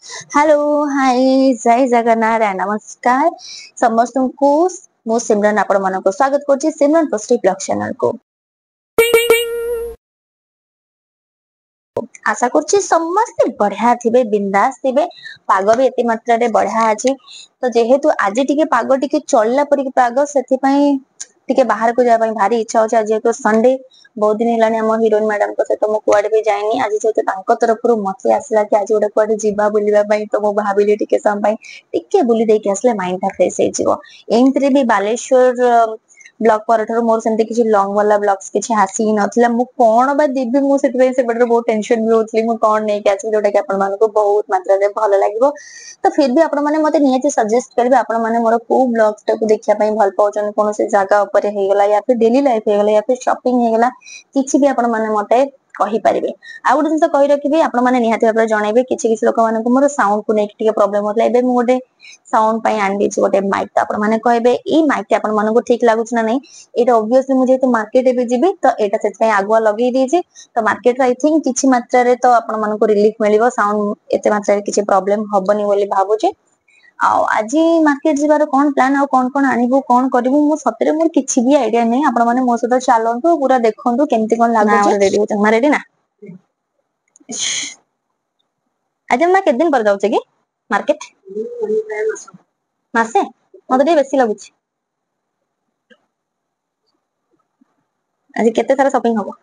Hello hi जय Jagannath and नमस्कार समस्त को मो सिमरन आपण मानको स्वागत करछि सिमरन पोस्टी ब्लॉग चैनल को। आशा करछि समस्त बढ़िया थिबे बिंदास थिबे। पाग भी एति मात्रा रे बढ़िया अछि तो जेहेतु आज टिके पाग टिके चलला परि पाग सेति पई टिके बाहर को जा पई भारी इच्छा होछि। आज जेहेतु संडे बहुत दिन हेलानी हम हीरोइन मैडम को सहित मो कुआडे भी जाइनी। आज जेहेतु तांको तरफरु मते आसला कि आज गोटे कुआडे जीवा बुलिबा पई तो मो भाबिली टिके सम पई टिके बुली देके आसले माइंड टा फ्रेश हे जिवो। एंतरे भी बालेश्वर ब्लॉग पर मोर सेमते किछि लॉन्ग वाला ब्लॉग्स किछि हासी नथिला मु कोन बा दिबी मु सेति पई से बडर बहुत टेंशन भी होतली मु कोन नै के आछि जोटा कि आपण मानको बहुत मात्रा रे भलो लागिवो। तो फिर भी आपण माने मते नियति सजेस्ट करबे आपण माने मोर को ब्लॉग्स टा को देखिया पई भल पाउछन कोन से जगह ऊपर हे गेला या फिर डेली लाइफ हे गेला या फिर शॉपिंग हे गेला किछि भी आपण माने मते कहि परिबे। आ गुटे जिंस कहि रखिबे आपण माने निहाती भाबरे जणैबे किछि किछि लोक मानको मोर साउंड को नै टिके प्रॉब्लम होतला एबे मु गोटे साउंड पई आंडी छि गोटे माइक त आपण माने कहबे ई माइक ते आपण मानको ठीक लागुछ ना नै। एटा ऑब्वियसली मु जेतु मार्केट एबे जिबी तो एटा सेत पई आगुआ लगेई दीजी तो मार्केट आई थिंक किछि मात्रा रे तो आपण मानको रिलीफ मिलिबो साउंड एते मात्रा रे किछि प्रॉब्लम हबनी बोली भाबुचे। आ आज मार्केट जिबार कोन प्लान आ कोन आनिबो कोन करबो मु सतरे मोर किछि भी आईडिया नै। आपण माने मो सहित चलंतु पूरा देखंतु केमति कोन लागुचे। रेडी हो मा रेडी ना आज हम केत दिन पर जाउचे कि मार्केट मासे मते बेसी लागुची। आज केते सारा शॉपिंग हबो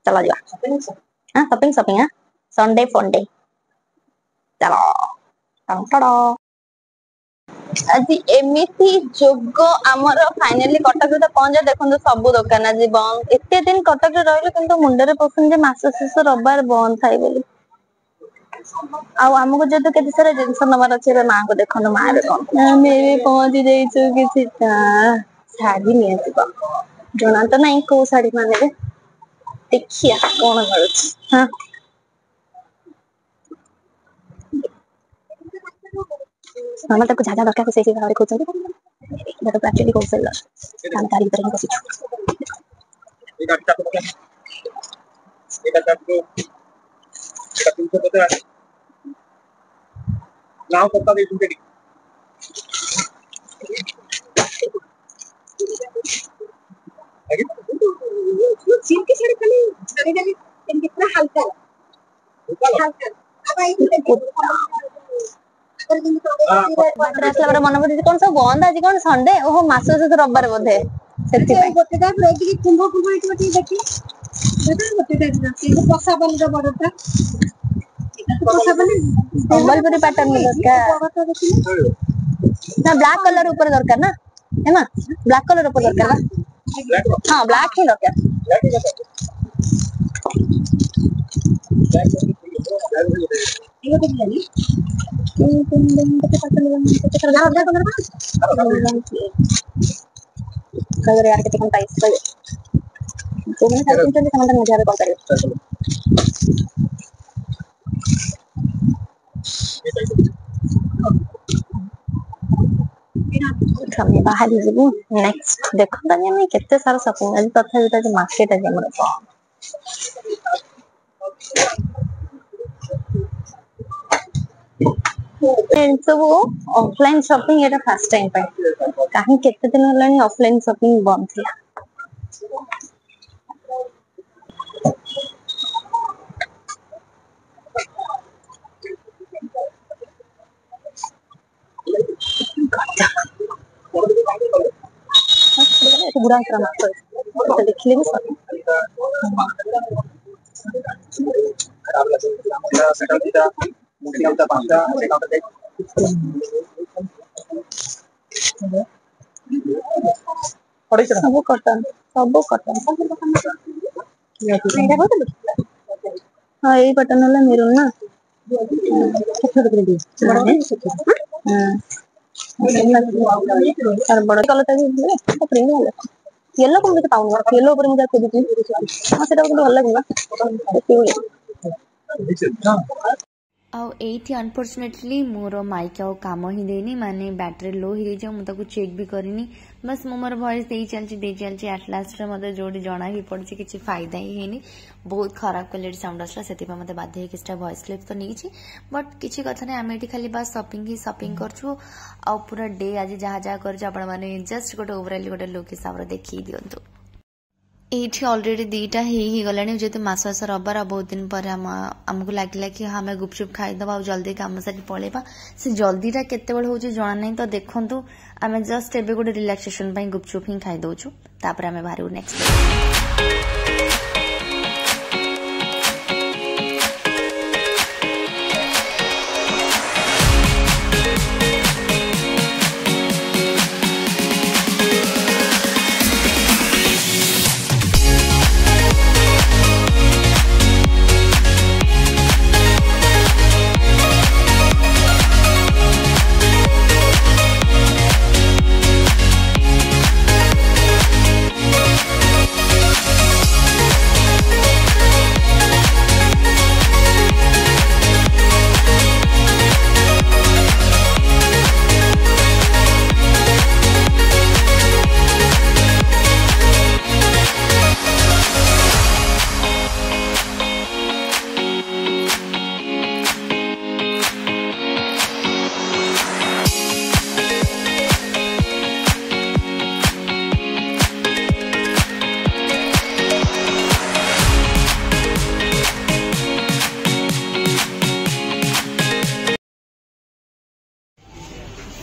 चला जा हां शॉपिंग शॉपिंग हां संडे फंडे चलो टंटडो। आज एमिति जोग आमर फाइनली कटक तो पहुंचा देखो सब दुकान आज बंद एते दिन कटक रहिलो किंतु मुंडरे पसंद जे मास शेष रविवार बंद थाई बोली आमको जो केते सारा जिनस नवार अच्छे माँ को देखो माँ भी पहुंची जाइछु किसी शाढ़ी नहीं जना तो नहीं को शाढ़ी माने देखिया कौन मिलूँ हाँ मामा तक ज्यादा दरकार से भाव खोज एक्चुअली होलसेलर हम तारी भीतर ही बसिछु नाउ पत्ता दे तुमके चीन की साड़ी खाली साड़ी खाली कितना हल्का हल्का अब आई मन पड़े कौन सब बंद आज कौन संडे ओहो मास शेष रविवार बोधे से गोटे टाइप रे कि कुंभ कुंभ इटो देखि बेटा गोटे टाइप रे पसा बन द बड़टा संबलपुरी पैटर्न में दरकार ना ब्लैक कलर ऊपर दरकार ना है ना ब्लैक कलर ऊपर दरकार ना हाँ ब्लैक ही दरकार ये तो नहीं कलर यार कितने प्राइस पर तो मैंने सारे तीन समझ मुझे कॉल करें हम बाहर जीवु नेक्स्ट देखो तानी हम केते सारा शॉपिंग आज तथा जेटा मार्केट आज हमर सब ऑफलाइन शॉपिंग एटा फर्स्ट टाइम पे काहे केते दिन हलानी ऑफलाइन शॉपिंग बंद थिला बुरा क्रम तो देखले भी सब कटन हाँ यही बटन वाला मेरून ना बड़ा कलर येलो को मुझे पाऊंगा येलो ऊपर मुझे खुद की हां सेटा को भल लागला आउ एठी अनफॉर्चुनेटली मोर माइक आउ काम ही देनी माने बैटरी लो ही जाऊ मु ताको चेक भी करिनी बस मु मोर वॉइस दे चलची एट लास्ट रे मते जोडी जणा ही पड़छि किछि फायदा ही हेनी बहुत खराब क्वालिटी साउंड आसला सेति मते बाध्य हे किछटा वॉइस क्लिप तो नीची बट किछि कथा नै आमे एठी खाली बस शॉपिंग करछु आ पूरा डे आज जहा जहा करछु आपण माने जस्ट गोटे ओवरऑल गोटे लुक हिसाब रे देखि दियंतु ये ऑलरेडी दीटा ही गलानी जेहेतु मास रबार बहुत दिन पर आमको लगे कि हाँ आम गुपचुप खाईदबा जल्दी कम सारी पलैबा से जल्दीटा केते बेल हो जाना नहीं तो देखंतु आम जस्ट एबे गोटे रिलैक्सेशन ପାଇଁ गुपचुप ही खाई दउछु तापर आम बाहर नेक्स्ट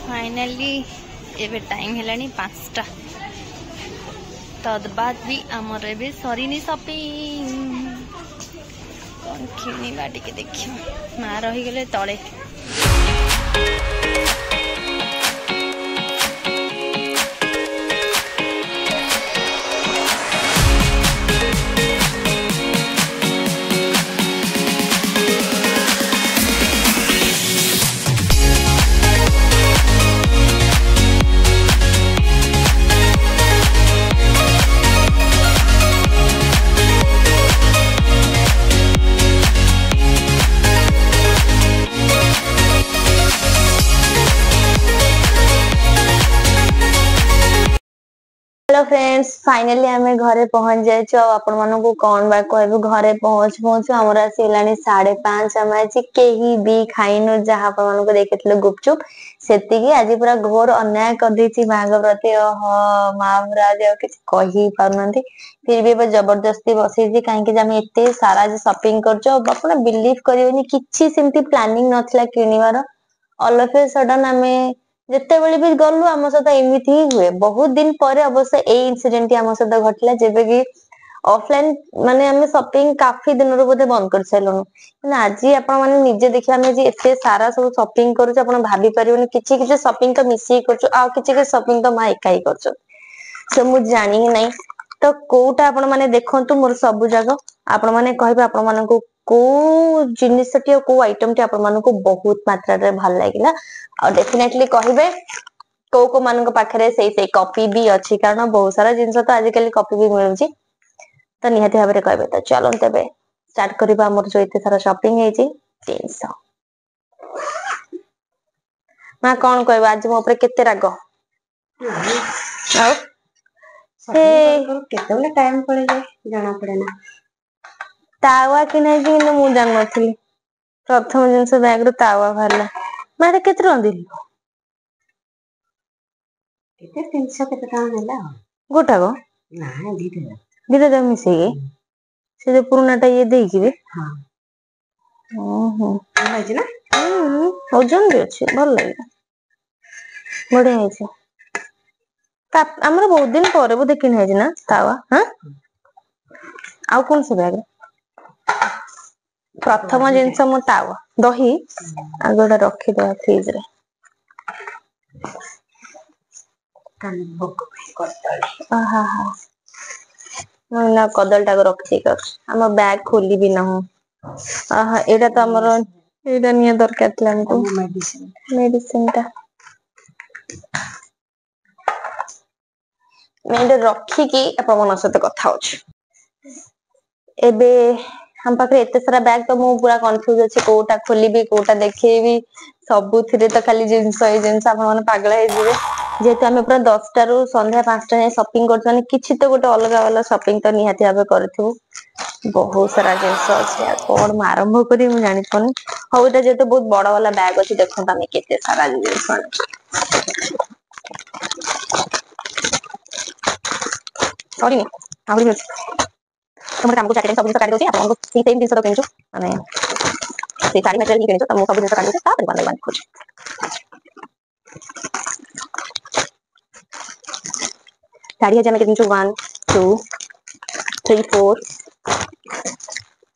फाइनली एबे टाइम हेलानी 5टा तद बाद भी आमर एबे सरीनी शॉपिंग कौन किनी बाटी के देखियो मां रही गले तळे हेलो फ्रेंड्स फाइनली आमे घरे पहुंच जाइछु आपण मानन को कोन बा कहबो घरे पहुंच हमरा सेलानी 5:30 हम आज केही भी खाइनो जहा आपण मानन को देखितलो गुपचुप सेति की आज पूरा घोर अन्याय कर देछि मांग प्रति महाराज किछ कहि पारनंती फिर भी जबरदस्ती बसी जी काहे कि हम एते सारा जे शॉपिंग करछो आपण बिलीव करियोनी किछि सिमती प्लानिंग नथला किनिवार ऑल ऑफ ए सडन हमें जिते बेले भी गलु आम सहित एमती ही हुए बहुत दिन पर अवश्य ए इनसीडेंट आम सहित घटला जेबे कि ऑफलाइन माने हमें शॉपिंग काफी दिन रो बोधे बंद कर साइलनु आज आपण माने निजे देखिया हमें जे एते सारा सब शॉपिंग करू आपण भाभी परिबनी किछि किछि शॉपिंग तो मिसी करछु आ किछि के शॉपिंग तो मा एकाई करछु से मु जानि ही नहीं तो कोटा आपण माने देखंतु मोर सब जगह आपण माने कहबे आपण माने को जिनिसटी को आइटम टी आपण माने को बहुत मात्रा रे भल लागिला और डेफिनेटली कहबे को मान पाखे से कॉपी भी अच्छी कारण बहुत सारा जिनस तो आजिकल कॉपी भी मिलूची तो निहाती भाव में कहबे तो चलो तेबे स्टार्ट करबा हमर जो इते सारा शॉपिंग है जी 300 मां कौन कहबा आज मो ऊपर केते राग आ से केते टाइम पड़े जाए जाना पड़े ना तावा कि नहीं कि मु जान नथली प्रथम जिनस बैग रो तावा भरला मारे केते रंदिली केते 300 केते टाइम होला गोटा गो ना दीदा जब मिसे से जो पुराना टा ये देई कि हां ओहो है जे ना ओजन भी अच्छे भल लगे बढ़िया है से ता हमर बहुत दिन पर बोधे किन है ना तावा हां आउ कौन से बैग प्रथम जिनस मो तावा दही आगोटा रखी दो फ्रिज रे कान भोग करतले आहा हा ना कदल टाको रखी कर हम बैग खोली भी ना हो आहा एटा तो हमर एटा निया दरकार थला हमको मेडिसिन ता मैं रखी की अपन मन सहित कथा होछ एबे हम पाखे एते सारा बैग तो मु पूरा कंफ्यूज अछि कोटा खोली भी कोटा देखेबी सबु थिरे तो खाली जिंस ए जिंस अपन मन पागल हे जिवे जेहेतु आम पूरा 10टा रू संध्या 5टा जाए शॉपिंग कर किसी तो गोटे अलग अलग शॉपिंग तो निहाती भाव करूँ बहुत सारा जिनस अच्छे कौन मैं आरंभ करी मुझे जानी पानी हाँ इटा जेहेतु बहुत बड़ वाला बैग अच्छे देखो आम केते सारा जिनस सॉरी आहुरी भी तुम काम को चाकरी सब जिन काट दउची आपन सेम जिन तो किनछु माने से साड़ी मटेरियल ही किनछु तुम सब जिन काट दउची तापर बंद खोज साड़ी है जमे किनछु 1 2 3 4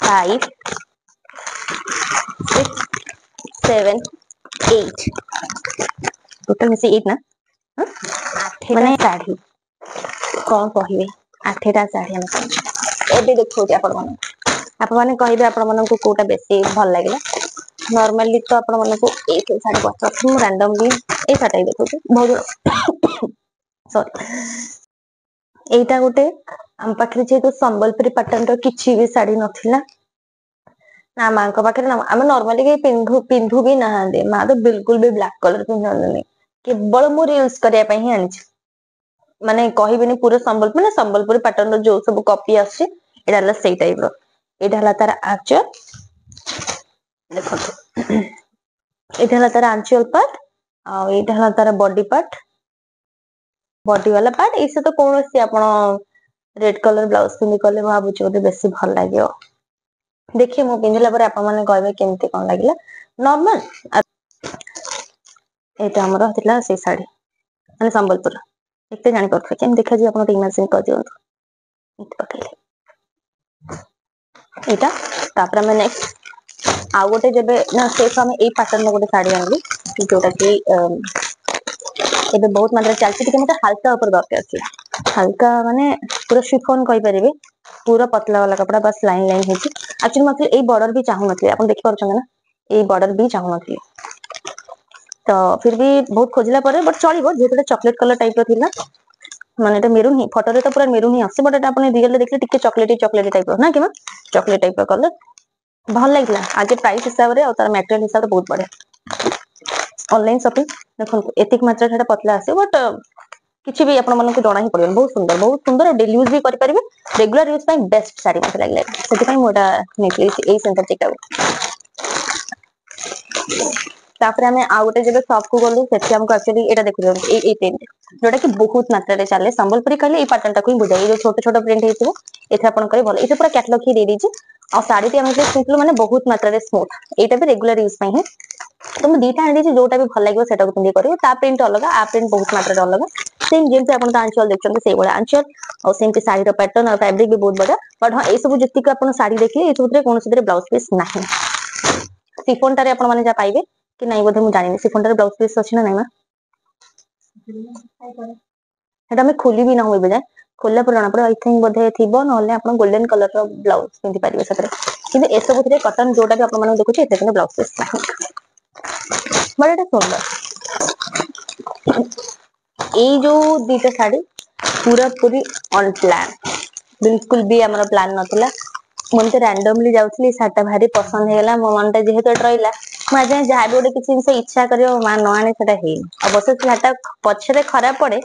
5 6 7 8 टोटल में से 8 ना माने साड़ी कौन कहिबे 8टा साड़ी हम एबे देखो आपण माने कहिबे आपण मन को कोटा बेसी भल लागला नॉर्मली तो आपण मन को ए साड़ी पसंद हम रैंडमली ए साड़ी देखो बहुत सॉरी एटा गोटे हम पाखरे जेतु संबलपुरी पैटर्न रो किछि भी साड़ी नथिला ना मां को पाखरे ना हम नॉर्मली के पिंधु भी ना दे मां तो बिल्कुल भी ब्लैक कलर पिंधन केवल मु रील्स करिया पई ही आनी माने कहिबेनी पूरा संबलपुरी पैटर्न रो जो सब कॉपी आछि एटा हला सेई टाइप रो एटा हला तार आंचल देखो एटा हला तार आंचल पार्ट आ एटा हला तार बॉडी पार्ट बॉडी वाला पार्ट इसे तो कौन से आपण रेड कलर ब्लाउज पिंधि कले भाबु ओते बेसी भल लागियो देखिए मु पिंधिला पर आपण माने कहबे केमते कोन लागिला नॉर्मल एटा हमर हतिला से साड़ी माने संबलपुर एकते जानि परफे केम देखा जी आपण इमेजिन कर दियो इत पकले एटा तापर हम नेक्स्ट आ गोटे जेबे ना से हम ए पैटर्न में गोटे साड़ी आनली जोटा कि एबे बहुत मात्रा चलती कि मते हल्का ऊपर दरकार छी हल्का माने पूरा शिफॉन कहि परिबे पूरा पतला वाला कपड़ा बस लाइन लाइन हेची एक्चुअली मतलब ए बॉर्डर भी चाहू नथले अपन देखि परछन ना ए बॉर्डर भी चाहू नथले तो फिर भी बहुत खोजला पर बट चलिबो जेतुटा चॉकलेट कलर टाइप रो थिला माने एटा मेरून ही फोटो रे तो पूरा मेरून ही आसे बट एटा अपन रियल रे देखले टिके चॉकलेटी टाइप रो ना कि चॉकलेट टाइप रो कलर भल लागला आगे प्राइस हिसाब रे और तार मटेरियल हिसाब रे बहुत बढ़िया ऑनलाइन शॉपिंग देखो एतिक मात्रा छटा पतला आसे बट किछि भी आपण मन को जणा ही पड़ियो बहुत सुंदर डेली यूज भी करि परिबे रेगुलर यूज पई बेस्ट साड़ी मते लागले सेति पई मोटा नेकलेस ए सेंटर चेक तापर हमें आ गोटे जब शॉप को गलु सेठी हमको एक्चुअली एटा देखु ए प्रिंट जोटा कि बहुत मात्रा रे चले संबलपुरी कहले ए पैटर्न टाको ही बुझाई जो छोटे छोटे प्रिंट हेतिबो एथे आपण करे भलो एथे पूरा कैटलॉग ही दे दीची और साड़ी ती हम सिंपल माने बहुत मात्रा रे स्मूथ एटा भी रेगुलर यूज पई है तो मैं दीटा आनी जोटा भी भल लागियो सेटा को पिंदी करियो ता प्रिंट अलग आ प्रिंट बहुत मात्रा रे अलग सेम जेमते आपण त आंचल देखछन से बडा आंचल और सेम के साड़ी रो पैटर्न और फैब्रिक भी बहुत बडा बट हां ए सब जति को आपण साड़ी देखिए ए सबरे कोन से ब्लाउज पीस नाही सिफोन टारे आपण माने जा पाइबे कि नहीं बोधे मु जानि सिफोन टारे ब्लाउज पीस अछि ना नहीं मा एटा में खोली भी ना होई बजाय खोला पर जाना पड़े आई थिंक बोधे थिबो नहले आपण गोल्डन कलर रो ब्लाउज पिंदी पारिबे सतरे किंतु ए सब थरे कॉटन जोटा भी आपण माने देखुची एते ब्लाउज पीस नाही बट एटा सुंदर ए जो दीटा साड़ी पूरा पूरी ऑन प्लान बिल्कुल भी हमरा प्लान नथिला मते रैंडमली जाउथली साटा भारी पसंद हेला मो मनटा जेहेतु रहिला माजे जहा भी गोटे किछि जिंस इच्छा करियो मा न आने सेटा हे अवश्य साटा पछरे खराब पड़े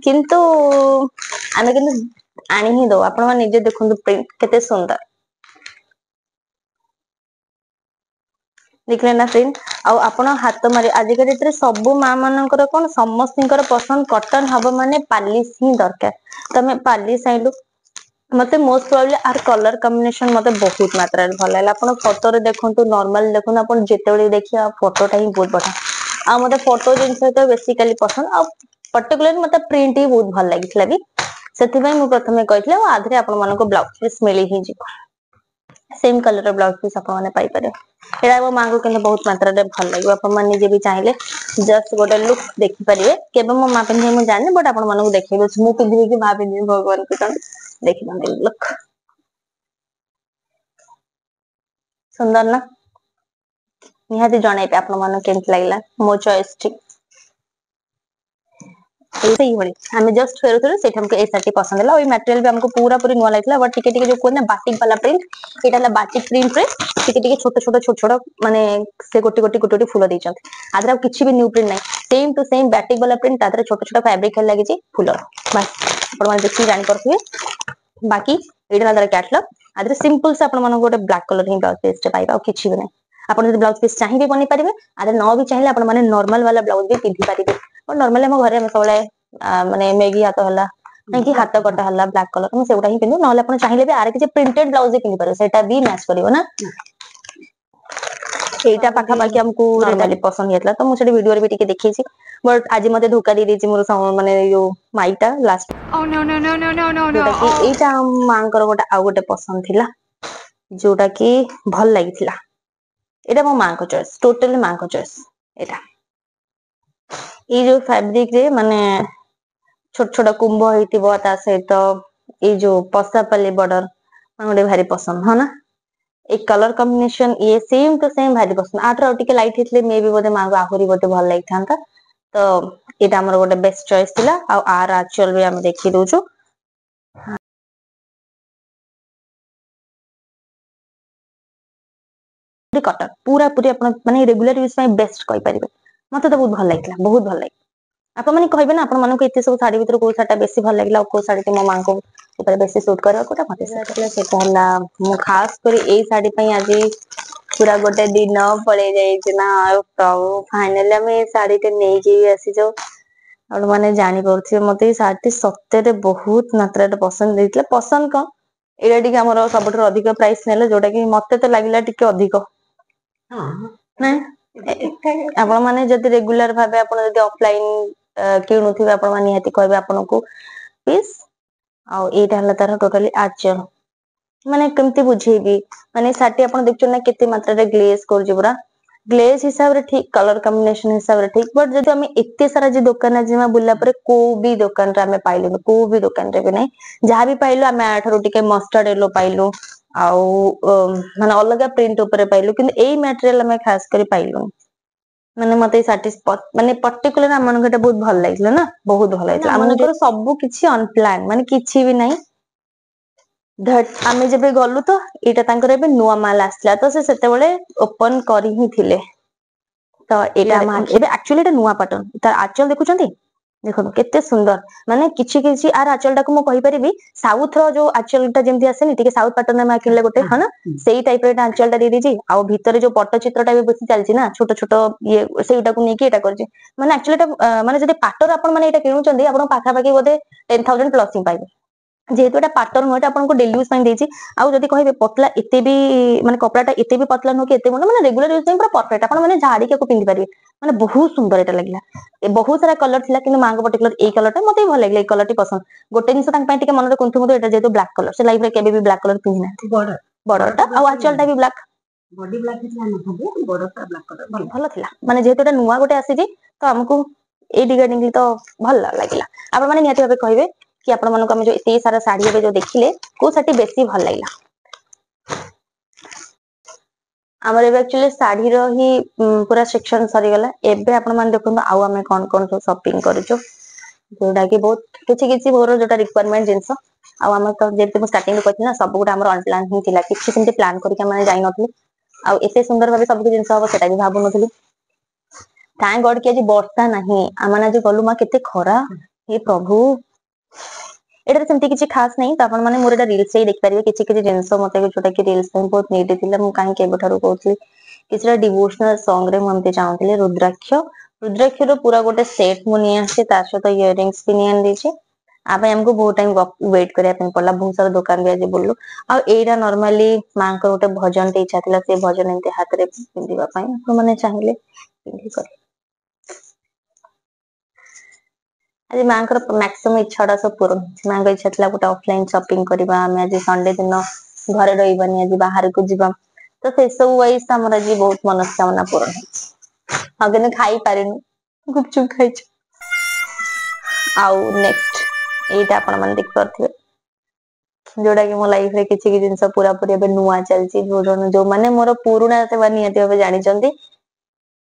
किंतु आमे किंतु आनी ही दो आपण माने निजे देखंतु प्रिंट केते सुंदर देखले ना प्रिंट आउ आपण हाथ मारे आज के डेट रे सब मां मानकर कोन समस्तिकर पसंद कॉटन हबो माने पालिश ही दरकार तमे पालिश आइलु मते most probably our colour combination मते बहुत मात्रा रे भल लागला आपण फोटो रे देखंतु नॉर्मल देखंतु आपण जेतेबेले देखिया फोटोटा ही बहुत बढ़िया आ मते फोटो जिंस तो बेसिकली पसंद आ पर्टिकुलरली मते प्रिंट ही बहुत भल लागितला भी सेति भाई मु प्रथमे कहितले आधरे आपण मानको ब्लाउज पीस मिली ही जिवो सेम कलर ब्लाउज पीस आपण माने पाई पारे एडा मो मांगो किने बहुत मात्रा रे भल लागियो आपण माने जे भी चाहिले जस्ट गोटे लुक देखि परिबे केबे मो मा पिन्हे मु जाने बट आपण मानको देखैबे मु पिन्हि कि मा पिन्हि भगवान को जाने देखि माने लुक सुंदर ना निहाती जणाइबे आपण मानो केमत लागला मो चॉइस ठीक ସେଇଭଳି ଆମେ जस्ट फेरुथिलु सेठ हमको ए साड़ी पसंद है और मटेरियल भी हमको पूरा पूरी नुआ लगला बट टिके टिके जो कोन बाटिक वाला प्रिंट एटा ला बाटिक प्रिंट रे टिके टिके छोट माने से गोटी फूल दै छथि आदरा किछि भी न्यू प्रिंट नै सेम टू सेम बाटिक वाला प्रिंट तादरे छोट फैब्रिक लागि छि फूल बस आपण माने देखि जानि परथुए बाकी एटा ला कैटलॉग आदरे सिंपल से आपण माने गोटे ब्लैक कलर ही ब्लाउज पीस पाइबा और किछि भी नै आपण जदि ब्लाउज पीस चाहिए बनी पारिबे आदरे न भी चाहिए आपण माने नॉर्मल वाला ब्लाउज भी पिंधि पारिबे और नॉर्मली हम घरे हम सबले माने मेगी हाथ हला कि हाथ कटा हला ब्लैक कलर हम सेउडा ही पिंधु नले आपण चाहिए भी आरे कि प्रिंटेड ब्लाउज भी पिंधि पारो सेटा भी मैच करिवो ना एटा पाखा पाखी हमको नॉर्मली पसंद हेतला तो मु सेठी वीडियो रे भी टिके देखैछि बट आज मते धोका दे देछि मोर माने यो माईटा last Oh no no no no no no no. कि एटा मांकर गोटा आ गोटे पसंद थिला जोटा कि भल लागिथिला एटा मो मां को चॉइस टोटली मां को चॉइस एटा ये जो फैब्रिक रे माने छोट छोट कुंभ होइतिबो ता सहित ये जो पसापल्ली बॉर्डर माने भारी पसंद है ना एक कलर कॉम्बिनेशन ये सेम टू सेम भारी पसंद आटर टिके लाइट हेतले मे भी बोते मां को आहुरी बोते भल लाग थांता तो एटा हमर गोटे बेस्ट चॉइस थिला आ आर एक्चुअल भी हम देखि दोछु कटन पूरा पूरी अपन माने रेगुलर यूज में बेस्ट कहि परिबे मते तो बहुत भल लागला बहुत भल लाग आपण माने कहबे ना आपण मानको एते सब साड़ी भीतर को साटा बेसी भल लागला को साड़ी के मो मां को ऊपर बेसी सूट करबा कोटा मते सेटा हला मु खास करी एई साड़ी पई आज पूरा गोटे दिन पळे जाई छी ना तो फाइनली हम ए साड़ी के नै के आसी जो और माने जानि परथि मते साड़ी सत्य रे बहुत मात्रा रे पसंद देइतले पसंद को एटा टिके हमर सबठर अधिक प्राइस नेले जोटा कि मते तो लागिला टिके अधिक ना आपण माने जदि रेगुलर भाबे आपण जदि ऑफलाइन किणुथिबे आपण माने निहाती कहबे आपनको पीस आ एटा हला तार टोटली आचल माने केमती बुझेबी माने साटी आपण देखचो ना केते मात्रा रे ग्लेज कर जबरा ग्लेज हिसाब रे ठीक कलर कॉम्बिनेशन हिसाब रे ठीक बट जदि हमें एते सारा जे दुकान जिमा बुल्ला परे को भी दुकान रे हमें पाइलु को भी दुकान रे भी नै जहां भी पाइलु हमें आठरो टिके मस्टर्ड येलो पाइलु आउ माने अलगा प्रिंट ऊपर पाइलु किंतु एई मटेरियल हमें खास करी पाइलु माने मते माने पर्टिकुलर हमन गटा बहुत भल लागिला ना बहुत भल लागिला हमन सब किछि अनप्लान माने किछि भी नै धट आमे जेबे गलु तो एटा तांकर एबे नुवा माल आसला तो से सेते बेले ओपन करी ही थिले तो एटा एबे एक्चुअली एटा नुवा पैटर्न तार आचल देखुचंती देखो केते सुंदर माने किछि किछि आर आचलटा को म कहि परिबी साउथ रो जो आचलटा जेमति आसे नि टिके साउथ पैटर्न में किनले गोटे है ना सेही टाइप रे आचलटा दे दीजी आ भीतर जो पट्टचित्रटा भी बेसी चलची ना छोट छोट ये सेटा को नेकी एटा करची माने एक्चुअली एटा माने जदि पाटर आपण माने एटा किनुचंदी आपण पाखा पाखी बोधे 10,000 प्लस ही पाइबे जेहेतु एटा पाटर न एटा आपनको डेली यूज ପାଇଁ ଦେଇଛି ଆଉ ଯଦି କହିବେ ପतଲା ଏତେ ବି ମାନେ କପଡାଟା ଏତେ ବି ପତଲା ନୁହ କି ଏତେ ମୋଟା ମାନେ ରେଗୁଲାର ୟୁଜ ପାଇଁ ପୁରା परफेक्ट ଆପଣ ମାନେ ଝାଡି କେକୁ ପିନ୍ଧି ପାରିବେ ମାନେ ବହୁତ ସୁନ୍ଦର ଏଟା ଲାଗିଲା ଏ ବହୁତ ସାରା କଲର ଥିଲା କିନ୍ତୁ ମାଙ୍କ पर्टिकुलर ଏଇ କଲରଟା ମତେ ଭଲ ଲାଗିଲା ଏଇ କଲରଟି ପସନ୍ଦ ଗୋଟେ ଜିନିଷ ତାଙ୍କ ପାଇଁ ଟିକେ ମନରେ କୁନ୍ତୁ ମତେ ଏଟା ଯେହେତୁ ବ୍ଲାକ କଲର ସେ ଲାଇଫ ରେ କେବେ ବି ବ୍ଲାକ କଲର ପିନ୍ଧି ନାହାନ୍ତି ବର୍ଡରଟା ଆଉ ଆଚଲଟା ବି ବ୍ଲାକ बॉडी ब्लैक ଥିଲା ନା ଭାବେ ବଡଟା ବ୍ଲାକ କଲର ଭଲ ଥିଲା ମାନେ ଯେହେତୁ ଏଟା ନୂଆ ଗୋଟେ ଆସିଛି ତ ଆମକୁ ଏଇ ରିଗାର୍ଡିଂଲି ତ ଭଲ ଲାଗିଲା ଆପଣ ମାନେ ନିହାତି ଭାବେ କହିବେ कि आपण मानको हम जो एते सारा साड़ी एबे जो देखिले को साटी बेसी भल लागला हमर एबे एक्चुअली साड़ी रो ही पूरा सेक्शन सरी गला एबे आपण मान देखन आउ हमें कोन कोन सब शॉपिंग करिचो जोडा कि बहुत किछि किछि मोर जोटा रिक्वायरमेंट जिंस आ हम तो जेते मु स्टार्टिंग में कहथि ना सब गुडा हमर अनप्लान ही थिला किछि सेमते प्लान करि के माने जाई नथि आ एते सुंदर भाबे सब जिंस हो सेटा भी भाबु नथि थैंक गॉड कि आज वर्षा नहीं आमना जे गलु मा केते खरा हे प्रभु एटा सेमती किछि खास नहीं त आपण माने मोर एटा रील्स से देख परिबे किछि किछि जिंस मते जोटा कि रील्स पे बहुत नीड थिला मु काहे केबे ठारू कहथि किछरा डिवोशनल सॉन्ग रे मते चाहूतले रुद्राक्ष रुद्राक्ष रो पूरा गोटे सेट मु नि आसे तार सहित इयरिंग्स भी नि आन देछे आ भाई हमको बहुत टाइम वेट करिया पे पड़ला बहुत सारा दुकान भी आज बोललो आ एटा नॉर्मली मां को गोटे भजन ते इच्छा थिला से भजन एते हाथ रे पिंदिबा पई आपण माने चाहिले पिंदी कर आज मांकर मैक्सिमम इच्छाटा सब पूर्ण मांग इच्छा थिला गोटे ऑफलाइन शॉपिंग करबा हम आज संडे दिन घरे रहिबानी आज बाहर को जीवा तो से सब वाइस हमरा जी बहुत मनस्कामना पूर्ण हम दिन खाई पारिनु गुपचुप खाइछ आउ नेक्स्ट एटा आपण मन देख परथिबे जोडा कि मो लाइफ रे किछि कि जिंस पूरा पूरी एबे नुवा चलची जो माने मोर पुरुना से बानी आते होबे जानि चंदी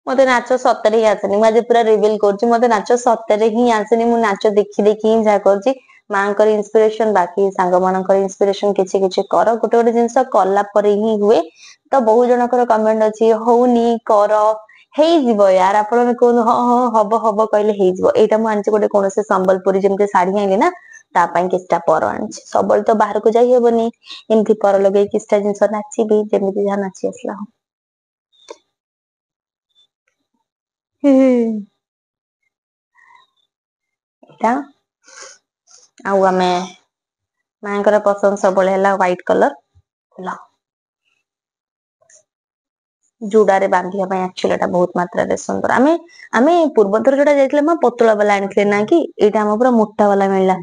मते नाच सतरे ही आसेनी मैं पूरा रिवील करछि मते नाच सतरे ही आसेनी मु नाच देखि देखि ही जा करछि मांकर इंस्पिरेशन बाकी सांग मानकर इंस्पिरेशन किछि किछि कर गोटे गोटे जिंस कला पर ही हुए तो बहुत जनकर कमेंट अछि होउनी कर हेई जीवो यार आपण को हब हब कहले हेई जीवो एटा मु आनछि गोटे कोनसे संबलपुरी जेमते साड़ी आइले ना ता पई किछटा पर आनछि सबल तो बाहर को जाई हेबनी एमथि पर लगे किछटा जिंस नाची भी जेमति जा नाची असला एटा आउ आमे मांकर पसंद सबले हला व्हाइट कलर ला जुडारे बांधिया पई एक्चुअली एटा बहुत मात्रा रे सुंदर आमे आमे पूर्वतर जोडा जाइतले म पतला वाला आनितले ना कि एटा हम पूरा मोटा वाला मिलला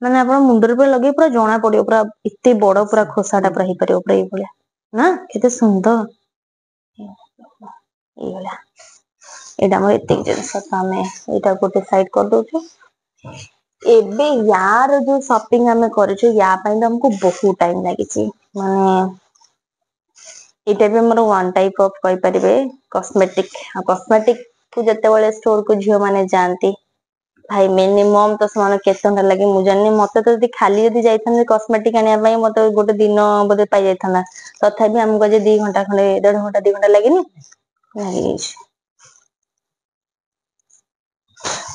माने आपण मुंडर पे लगे पूरा जोना पडियो पूरा इत्ते बडो पूरा खोसाटा पूरा ही परियो पूरा ई भलिया ना केते सुंदर ई भलिया एटा म इत्ते जिंस आमे एटा गोटे साइड कर दोछु एबे यार जो शॉपिंग हमें करिछु या पई हमको बहुत टाइम लागिछि माने एटा भी हमर वन टाइप ऑफ कहि परिबे कॉस्मेटिक को जते बेले स्टोर को झियो माने जानती भाई मिनिमम तो समान केते घंटा लागि मु जानि मते तो यदि खाली यदि जाइथन कॉस्मेटिक आनिया पई मते गोटे दिन बदे पाई जाइथना तथापि हमको जे 2 घंटा खंडे 1.5 घंटा 2 घंटा लागेनी लागि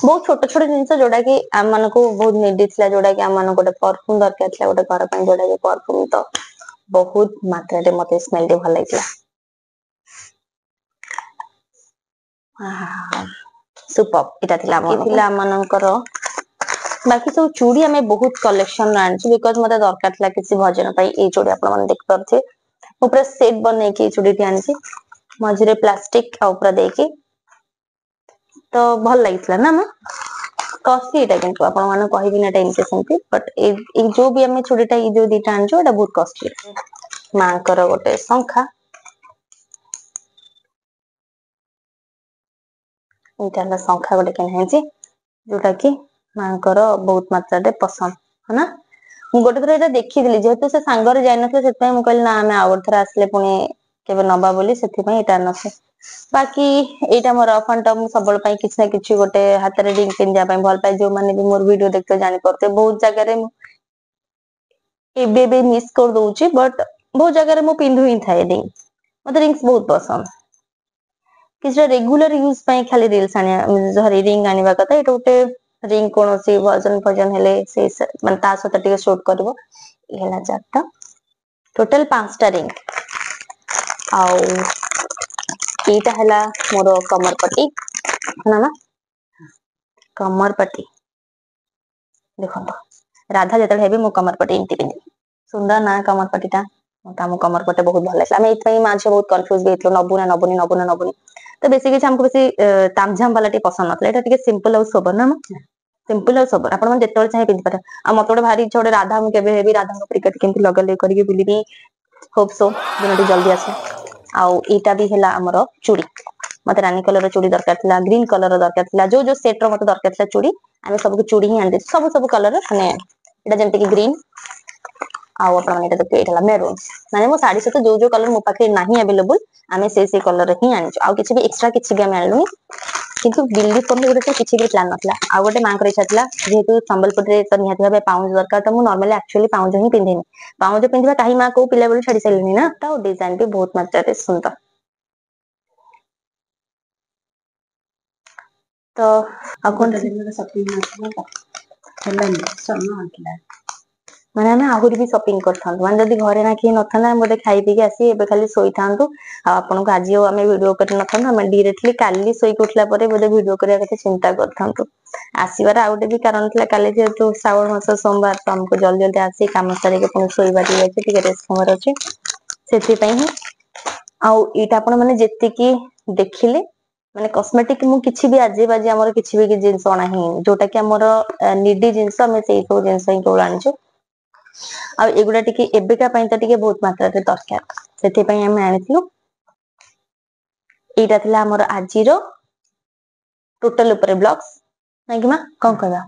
बहुत छोट छोट जिंस जोड़ा कि आम मन को बहुत निडी थिला जोड़ा कि आम मन गोटे परफ्यूम दरकार थिला गोटे घर पई जोड़ा कि परफ्यूम तो बहुत मात्रा रे मते स्मेल दे भल लागिला सुपर एटा थिला मनकर बाकी सब चूड़ी हमें बहुत कलेक्शन आनछि बिकॉज़ मते दरकार थिला किसी भजन पई ए चूड़ी आपण मन देख परथे ऊपर सेट बने के चूड़ी टी आनछि मझरे प्लास्टिक आ ऊपर देके तो भल लागितला ना म कॉस्टली एटा किंतु आपण माने कहिबि ना टाइम के सेंती बट ए जो भी हमें चूड़ीटा ई जो दीटा आनछो एटा बहुत कॉस्टली मांकर गोटे संखा इटाला संख्या गोटे केनाहेछि जोटा कि मांकर बहुत मात्रा रे पसंद है ना मु गोटे थरा एटा देखि दिली जेहेतु से सांगर जाय नथले सेतय मु कहली ना हमें आउट थरा आसले पुनी केबे नबा बोली सेथि पई एटा नसे बाकी एटा मोर रफ एंड टफ सबल पई किछ ना किछ गोटे हाथ रे रिंग पिन जा पई भल पाई जो माने भी मोर वीडियो देखते जानि परते बहुत जगह रे एबे बे मिस कर दोउची बट बहुत जगह रे मु पिंधु ही थाए रिंग मते रिंग्स बहुत पसंद किसी रेगुलर यूज पई खाली रील्स आनिया जहरी रिंग आनिबा कथा एटा गोटे रिंग कोनोसी भजन भजन हेले से माने ता सते टिके शूट करबो हेला चारटा टोटल 5टा रिंग आउ एटा हला मोर कमर पट्टी ना ना कमर पट्टी देखो राधा जतल हेबी मो कमर पट्टी इंटी पिंदी सुंदर ना कमर पट्टीटा मो कमर पट्टी बहुत भल लागला हम एतई माझे बहुत कंफ्यूज बेथलो नबुनी तो बेसी किछ हमको बेसी तामझाम वाला टी पसंद नथला एटा टिके सिंपल और सोबर ना सिंपल और सोबर आपण मन जेतल चाहे पिंदी पारे आ मत गोटे भारी इच्छा गोटे राधा मु केबे हेबी राधा को क्रिकेट केमति लगले करके बुलिबी होप सो दिनटी जल्दी आसे आउ एटा भी हेला हमर चूड़ी मते रानी कलर चूड़ी दरकार थिला ग्रीन कलर दरकार थिला जो जो सेट रो मते दरकार थिला चूड़ी आमे सब चूड़ी ही आंदे सब कलर माने एटा जेमति कि ग्रीन आउ आपण माने एटा देखते एटा मेरून माने मो साड़ी सते जो जो कलर मो पाखे नाही अवेलेबल आमे से कलर ही आनिचो आउ किछि भी एक्स्ट्रा किछि भी आमे आनलुनी किंतु दिल्ली पने गोटे किछि भी प्लान नथला आ गोटे मांकर इच्छा थिला जेहेतु संबलपुर रे त निहाती भाबे पाउंज दरकार त मु नॉर्मली एक्चुअली पाउंज ही पिंधेनी पाउंज पिंधिबा काहे मा को पिला बेलु छाडी सैलिनी ना त डिजाइन भी बहुत मात्रा रे सुंदर तो अकोन शॉपिंग हेलानी सोना आंटला माने हमें आहुरी भी शॉपिंग करथां माने जदी घरे ना कि नथना बोले खाई पी के आसी एबे खाली सोई थांतु आ आपन को आज हमें वीडियो कर नथां हमें डायरेक्टली काली सोई उठला परे बोले वीडियो करिया कते चिंता करथांतु आसीबार आउटे भी कारण थला काली जे तो श्रावण मास सोमवार तो हमको जल्दी जल्दी आसी काम सारे के पुनी सोईबा दी जाय टिके रेस्ट खबर अछि सेति पई ही आउ एटा आपण माने जेति की देखिले माने कॉस्मेटिक मु किछि भी आजे बाजे हमर किछि भी जिंस अना ही जोटा कि हमर निडी जिंस हमें सेई तो जिंस ही कोला आनिछु आ एगुडा टिके एबेका पई त टिके बहुत मात्रा रे दरकार सेति पई हम आनिथिलु एटा थिला हमर आजीरो टोटल ऊपर ब्लॉग्स नै कि मा कोन कहबा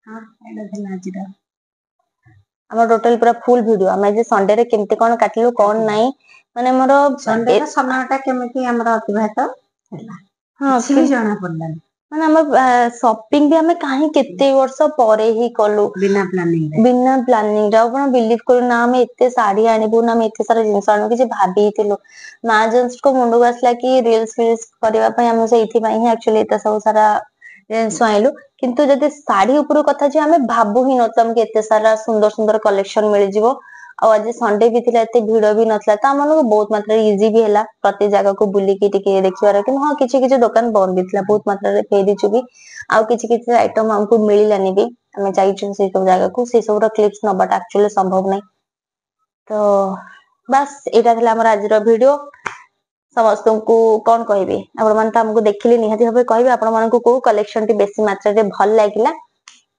हां एटा थिला आजीरो हमर टोटल पूरा फुल वीडियो हम जे संडे रे केमते कोन काटिलु कोन नै माने हमर संडे रे समयटा केमिति हमरा अतिबाहित होला ହଁ କିଛି ବି ଜଣା ପଡିଲାନି ମାନେ ଆମ ସପିଙ୍ଗ ବି ଆମେ କାହିଁ କେତେ ବର୍ଷ ପରେ ହିଁ କଲୁ ବିନା ପ୍ଲାନିଂ ରେ। ବିନା ପ୍ଲାନିଂ ରେ। ଆପଣ ବିଲିଭ କରୁ ନା ଆମେ ଏତେ ଶାଢୀ ଆଣିବୁ ନା ଆମେ ଏତେ ସାରା ଜିନିଷ ଆଣିବୁ କିଛି ଭାବିଥିଲୁ। ମା ଜଷ୍ଟ ମୁଣ୍ଡକୁ ଆସିଲା କି ରିଲ୍ସ ଫିଲ୍ସ କରିବା ପାଇଁ ଆମେ ସେଇଥିପାଇଁ ହିଁ ଆକ୍ଚୁଆଲି ଏତେ ସବୁ ସାରା ଜିନିଷ ଆଣିଲୁ। କିନ୍ତୁ ଯଦି ଶାଢୀ ଉପରୁ କଥା ଯେ ଆମେ ଭାବୁ ହିଁ ନଥିଲୁ ଆମକୁ ଏତେ ସାରା ସୁନ୍ଦର ସୁନ୍ଦର କଲେକ୍ସନ ମିଳିଯିବ। ଆଉ ଆଜି ସଣ୍ଡେ ବି ଥିଲା ଏତେ ଭିଡ ବି ନଥିଲା ତ ଆମମାନଙ୍କୁ ବହୁତ ମାତ୍ରାରେ ଇଜି ବି ହେଲା ପ୍ରତି ଜାଗାକୁ ବୁଲିକି ଟିକେ ଦେଖିବାର। କିନ୍ତୁ ହଁ କିଛି କିଛି ଦୋକାନ ବନ୍ଦ ବି ଥିଲା ବହୁତ ମାତ୍ରାରେ ଫେରିଛୁ ବି। ଆଉ କିଛି କିଛି ଆଇଟମ ଆମକୁ ମିଳିଲାନି ବି ଆମେ ଯାଇଛୁ ସେଇ ସବୁ ଜାଗାକୁ ସେଇ ସବୁର କ୍ଲିପସ ନବାଟା ଆକ୍ଚୁଆଲି ସମ୍ଭବ ନାହିଁ। ତ ବାସ୍ ଏଇଟା ଥିଲା ଆମର ଆଜିର ଭିଡିଓ। ସମସ୍ତଙ୍କୁ କଣ କହିବି ଆପଣ ମାନେ ତ ଆମକୁ ଦେଖିଲେ ନିହାତି ଭାବେ କହିବେ ଆପଣ ମାନଙ୍କୁ କୋଉ କଲେକ୍ସନ ଟି ବେଶୀ ମାତ୍ରାରେ ଭଲ ଲାଗିଲା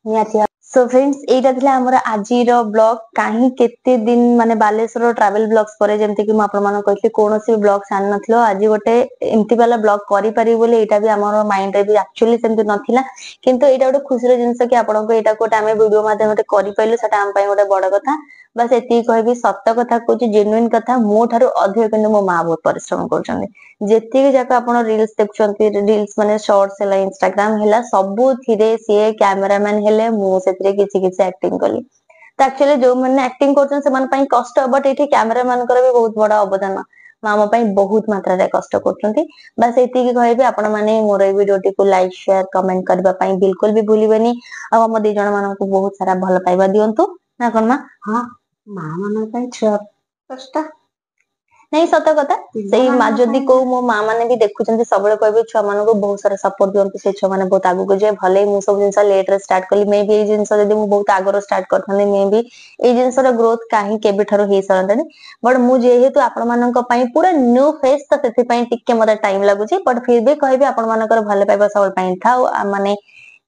ନିହାତି। ସୋ ଫ୍ରେଣ୍ଡସ୍ ଏଇଟା ଥିଲା ଆମର ଆଜିର ବ୍ଲଗ। କାହିଁ କେତେ ଦିନ ମାନେ ବାଲେଶ୍ୱର ଟ୍ରାଭେଲ ବ୍ଲଗସ ପରେ ଯେମିତି କି ମୁଁ ଆପଣମାନଙ୍କୁ କହିଥିଲି କୌଣସି ବ୍ଲଗ ଆଣି ନଥିଲୁ ଆଜି ଗୋଟେ ଏମିତି ବାଲା ବ୍ଲଗ କରିପାରିବି ବୋଲି ଏଇଟା ବି ଆମର ମାଇଣ୍ଡରେ ବି ଆକ୍ଚୁଆଲି ସେମିତି ନଥିଲା। କିନ୍ତୁ ଏଇଟା ଗୋଟେ ଖୁସିର ଜିନିଷ କି ଆପଣଙ୍କୁ ଏଇଟା ଗୋଟେ ଆମେ ଭିଡିଓ ମାଧ୍ୟମରେ କରିପାରିଲୁ ସେଟା ଆମ ପାଇଁ ଗୋଟେ ବଡ କଥା। ବାସ୍ ଏତିକି କହିବି ସତ କଥା କହୁଛି ଜେନୁଇନ କଥା ମୋ ଠାରୁ ଅଧିକ କିନ୍ତୁ ମୋ ମା ବହୁତ ପରିଶ୍ରମ କରୁଛନ୍ତି। ଯେତିକି ଯାକ ଆପଣ ରିଲସ ଦେଖୁଛନ୍ତି ରିଲସ ମାନେ ସର୍ଟସ ହେଲା ଇନଷ୍ଟାଗ୍ରାମ ହେଲା ସବୁଥିରେ ସିଏ କ୍ୟାମେରାମ୍ୟାନ ହେଲେ ମୁଁ ସେଥିରେ କିଛି କିଛି ଆକ୍ଟିଂ କଲି। ତ ଆକ୍ଚୁଆଲି ଯୋଉମାନେ ଆକ୍ଟିଂ କରୁଛନ୍ତି ସେମାନଙ୍କ ପାଇଁ କଷ୍ଟ ବଟ ଏଇଠି କ୍ୟାମେରା ମାନଙ୍କର ବି ବହୁତ ବଡ ଅବଦାନ। ମା ମୋ ପାଇଁ ବହୁତ ମାତ୍ରାରେ କଷ୍ଟ କରୁଛନ୍ତି। ବାସ୍ ଏତିକି କହିବି ଆପଣ ମାନେ ମୋର ଏଇ ଭିଡିଓଟିକୁ ଲାଇକ୍ ସେୟାର କମେଣ୍ଟ କରିବା ପାଇଁ ବିଲକୁଲ ବି ଭୁଲିବେନି। ଆଉ ଆମ ଦି ଜଣ ମାନଙ୍କୁ ବହୁତ ସାରା ଭଲ ପାଇବା ଦିଅନ୍ତୁ ନା କଣ ମା? ହଁ ମା ମାନଙ୍କ ପାଇଁ ଛୁଆ ଦଶଟା ନାଇଁ ସତ କଥା ସେଇ ମା ପିଲାମାନଙ୍କ ଯଦି ପାଇଁ କୋଉ ମୋ ମା ମାନେ ବି ଦେଖୁଛନ୍ତି ସବୁବେଳେ କହିବେ ଛୁଆ ମାନଙ୍କୁ ବହୁତ ସାରା ସପୋର୍ଟ ଦିଅନ୍ତୁ ସେ ଛୁଆ ମାନେ ବହୁତ ଆଗକୁ ଯିବେ ଭଲେ ମୁଁ ସବୁ ଜିନିଷ ଲେଟ ରେ ଷ୍ଟାର୍ଟ କଲି ମେ ବି ଏଇ ଜିନିଷ ଯଦି ମୁଁ ବହୁତ ଆଗରୁ ଷ୍ଟାର୍ଟ କରିଥାନ୍ତି ମେ ବି ଏଇ ଜିନିଷର ଗ୍ରୋଥ କାହିଁ କେବେଠାରୁ ହେଇ ସାରନ୍ତାନି। ବଟ ମୁଁ ଯେହେତୁ ଆପଣ ମାନଙ୍କ ପାଇଁ ପୁରା ନ୍ୟୁ ଫେସ୍ ତ ସେଥିପାଇଁ ଟିକେ ମତେ ଟାଇମ ଲାଗୁଛି ବଟ ଫିର ବି କହିବି ଆପଣ ମାନଙ୍କର ଭଲ ପାଇବା ସବୁବେଳେ ପାଇଁ ଥାଉ ମାନେ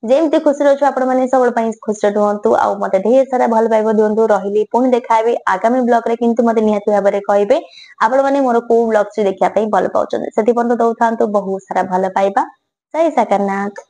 ଯେମିତି ଖୁସିରେ ଅଛୁ ଆପଣ ମାନେ ସବୁବେଳେ ପାଇଁ ଖୁସିରେ ରୁହନ୍ତୁ ଆଉ ମତେ ଢେର ସାରା ଭଲ ପାଇବା ଦିଅନ୍ତୁ ରହିଲି ପୁଣି ଦେଖାହେବି ଆଗାମୀ ବ୍ଲଗ ରେ କିନ୍ତୁ ମତେ ନିହାତି ଭାବରେ କହିବେ ଆପଣ ମାନେ ମୋର କୋଉ ବ୍ଲଗ ଦେଖିବା ପାଇଁ ଭଲ ପାଉଛନ୍ତି ସେଥିପର୍ଯ୍ୟନ୍ତ ଦଉଥାନ୍ତୁ ବହୁତ ସାରା ଭଲ ପାଇବା ଜୟ ଜଗନ୍ନାଥ।